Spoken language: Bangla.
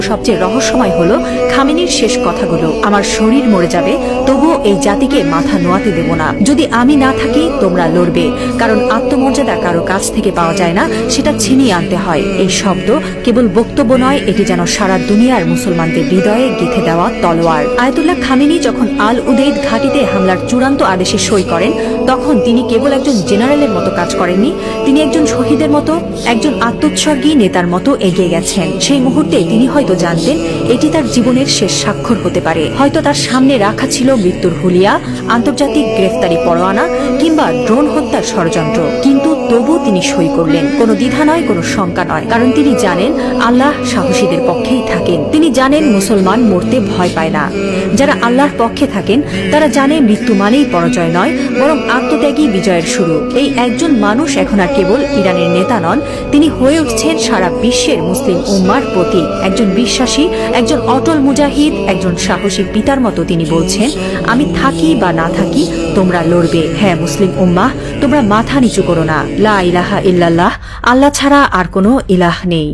সবচেয়ে রহস্যময় হলো খামেনির শেষ কথাগুলো, আমার শরীর মরে যাবে তবুও এই জাতিকে মাথা নোয়াতে দেব না। যদি আমি না থাকি তোমরা লড়বে, কারণ আত্মমর্যাদা কারো কাছ থেকে পাওয়া যায় না, সেটা ছিনিয়ে আনতে হয়। এই শব্দ কেবল বক্তব্য নয়, এটি যেন সারা দুনিয়ার মুসলমানদের হৃদয়ে গেঁথে দেওয়া তলোয়ার। আয়াতুল্লাহ খামেনি যখন আল উদেইদ ঘাঁটিতে হামলার চূড়ান্ত আদেশে সই করেন, তখন তিনি কেবল একজন জেনারেলের মতো কাজ করেননি, তিনি একজন শহীদের মতো, একজন আত্মোৎসর্গী নেতার মতো এগিয়ে গেছেন। সেই মুহূর্তে তিনি হয়তো জানতেন এটি তার জীবনের শেষ স্বাক্ষর হতে পারে। হয়তো তার সামনে রাখা ছিল মৃত্যুর হুলিয়া, আন্তর্জাতিক গ্রেফতারি পরোয়ানা কিংবা ড্রোন হত্যার ষড়যন্ত্র, কিন্তু তবু তিনি সই করলেন। কোনো দ্বিধা নয়, কোনো শঙ্কা নয়, কারণ তিনি জানেন আল্লাহ সাহসীদের পক্ষেই থাকেন। তিনি জানেন মুসলমান মরতে ভয় পায় না। যারা আল্লাহর পক্ষে থাকেন তারা জানে মৃত্যু মানেই পরাজয় নয়, বরং আত্মত্যাগী বিজয়ের শুরু। এই একজন মানুষ এখন আর কেবল ইরানের নেতা নন, তিনি হয়ে উঠছেন সারা বিশ্বের মুসলিম উম্মার প্রতীক। একজন বিশ্বাসী, একজন অটল মুজাহিদ, একজন সাহসী পিতার মতো তিনি বলছেন, আমি থাকি বা না থাকি তোমরা লড়বে। হ্যাঁ মুসলিম উম্মাহ, তোমরা মাথা নিচু করো না। লা ইলাহা ইল্লাল্লাহ, আল্লাহ ছাড়া আর কোনো ইলাহ নেই।